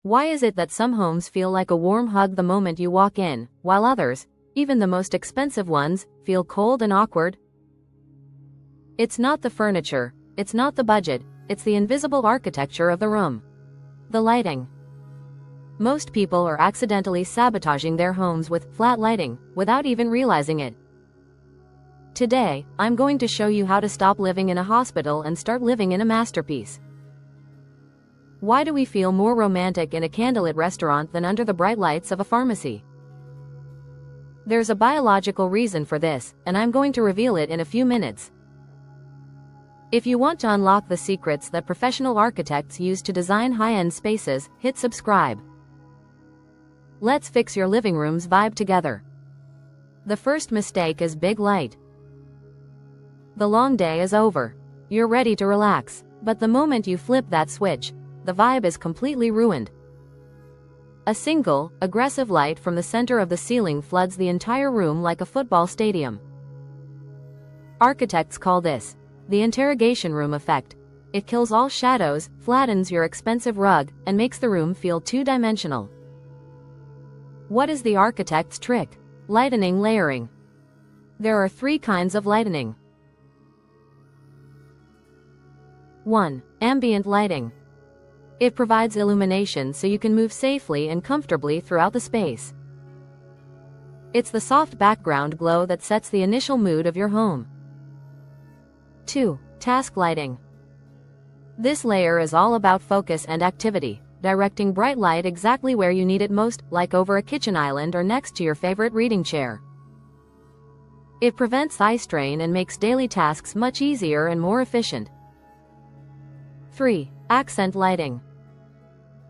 Why is it that some homes feel like a warm hug the moment you walk in, while others, even the most expensive ones, feel cold and awkward? It's not the furniture, it's not the budget, it's the invisible architecture of the room. The lighting. Most people are accidentally sabotaging their homes with flat lighting, without even realizing it. Today, I'm going to show you how to stop living in a hospital and start living in a masterpiece. Why do we feel more romantic in a candlelit restaurant than under the bright lights of a pharmacy? There's a biological reason for this, and I'm going to reveal it in a few minutes. If you want to unlock the secrets that professional architects use to design high-end spaces, hit subscribe. Let's fix your living room's vibe together. The first mistake is big light. The long day is over. You're ready to relax, but the moment you flip that switch, the vibe is completely ruined. A single, aggressive light from the center of the ceiling floods the entire room like a football stadium. Architects call this the interrogation room effect. It kills all shadows, flattens your expensive rug, and makes the room feel two-dimensional. What is the architect's trick? Lightening layering. There are 3 kinds of lighting. 1. Ambient lighting. It provides illumination so you can move safely and comfortably throughout the space. It's the soft background glow that sets the initial mood of your home. 2. Task lighting. This layer is all about focus and activity, directing bright light exactly where you need it most, like over a kitchen island or next to your favorite reading chair. It prevents eye strain and makes daily tasks much easier and more efficient. 3. Accent lighting.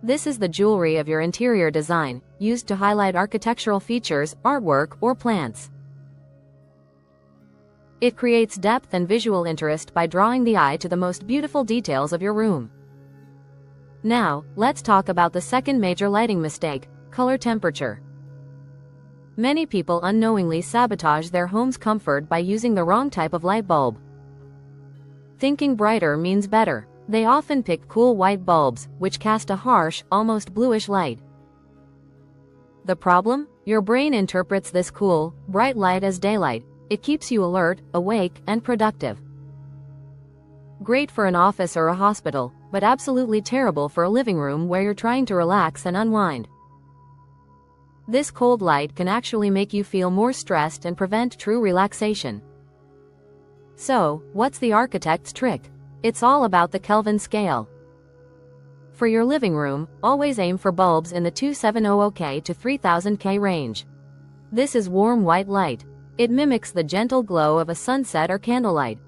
This is the jewelry of your interior design, used to highlight architectural features, artwork, or plants. It creates depth and visual interest by drawing the eye to the most beautiful details of your room. Now, let's talk about the second major lighting mistake: color temperature. Many people unknowingly sabotage their home's comfort by using the wrong type of light bulb. Thinking brighter means better. They often pick cool white bulbs, which cast a harsh, almost bluish light. The problem? Your brain interprets this cool, bright light as daylight. It keeps you alert, awake, and productive. Great for an office or a hospital, but absolutely terrible for a living room where you're trying to relax and unwind. This cold light can actually make you feel more stressed and prevent true relaxation. So, what's the architect's trick? It's all about the Kelvin scale. For your living room, always aim for bulbs in the 2700K to 3000K range. This is warm white light. It mimics the gentle glow of a sunset or candlelight.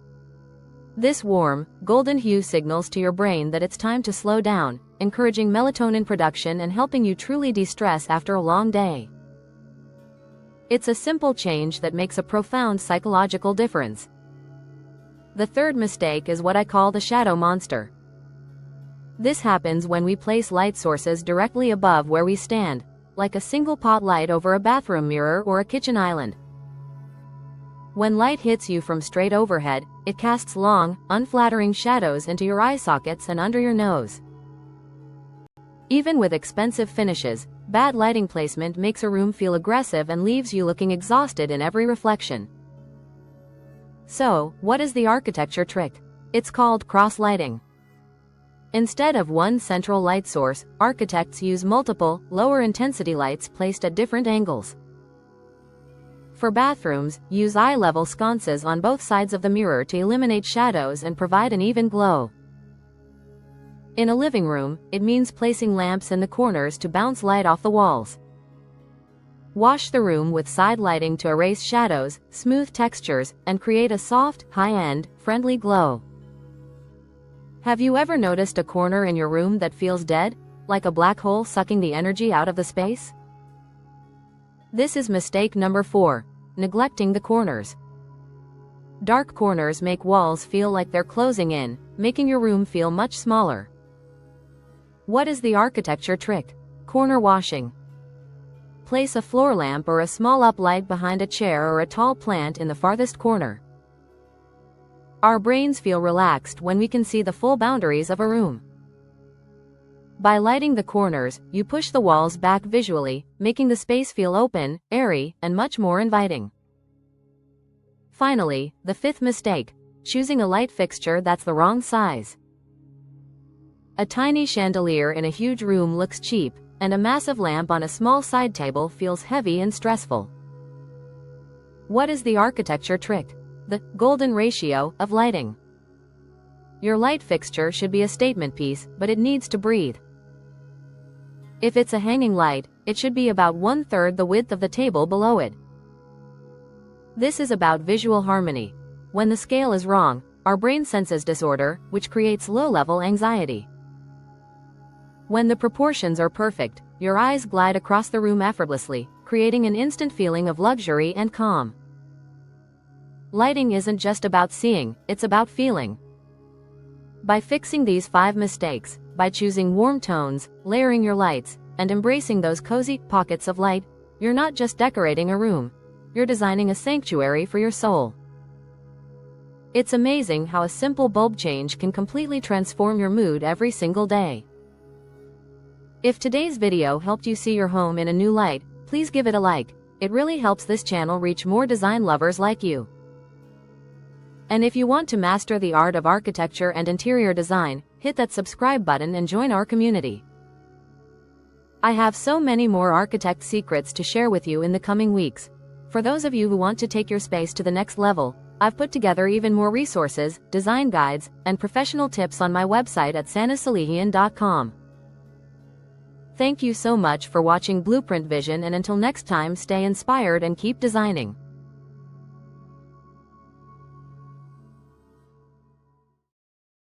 This warm, golden hue signals to your brain that it's time to slow down, encouraging melatonin production and helping you truly de-stress after a long day. It's a simple change that makes a profound psychological difference. The third mistake is what I call the shadow monster. This happens when we place light sources directly above where we stand, like a single pot light over a bathroom mirror or a kitchen island. When light hits you from straight overhead, it casts long, unflattering shadows into your eye sockets and under your nose. Even with expensive finishes, bad lighting placement makes a room feel aggressive and leaves you looking exhausted in every reflection. So, what is the architecture trick? It's called cross-lighting. Instead of one central light source, architects use multiple, lower-intensity lights placed at different angles. For bathrooms, use eye-level sconces on both sides of the mirror to eliminate shadows and provide an even glow. In a living room, it means placing lamps in the corners to bounce light off the walls. Wash the room with side lighting to erase shadows, smooth textures, and create a soft, high-end, friendly glow. Have you ever noticed a corner in your room that feels dead, like a black hole sucking the energy out of the space? This is mistake number 4, neglecting the corners. Dark corners make walls feel like they're closing in, making your room feel much smaller. What is the architecture trick? Corner washing. Place a floor lamp or a small uplight behind a chair or a tall plant in the farthest corner. Our brains feel relaxed when we can see the full boundaries of a room. By lighting the corners, you push the walls back visually, making the space feel open, airy, and much more inviting. Finally, the fifth mistake: choosing a light fixture that's the wrong size. A tiny chandelier in a huge room looks cheap, and a massive lamp on a small side table feels heavy and stressful. What is the architecture trick? The golden ratio of lighting. Your light fixture should be a statement piece, but it needs to breathe. If it's a hanging light, it should be about 1/3 the width of the table below it. This is about visual harmony. When the scale is wrong, our brain senses disorder, which creates low-level anxiety. When the proportions are perfect, your eyes glide across the room effortlessly, creating an instant feeling of luxury and calm. Lighting isn't just about seeing, it's about feeling. By fixing these 5 mistakes, by choosing warm tones, layering your lights, and embracing those cozy pockets of light, you're not just decorating a room, you're designing a sanctuary for your soul. It's amazing how a simple bulb change can completely transform your mood every single day. If today's video helped you see your home in a new light, please give it a like. It really helps this channel reach more design lovers like you. And if you want to master the art of architecture and interior design, hit that subscribe button and join our community. I have so many more architect secrets to share with you in the coming weeks. For those of you who want to take your space to the next level, I've put together even more resources, design guides, and professional tips on my website at Salehian.com. Thank you so much for watching Blueprint Vision, and until next time, stay inspired and keep designing.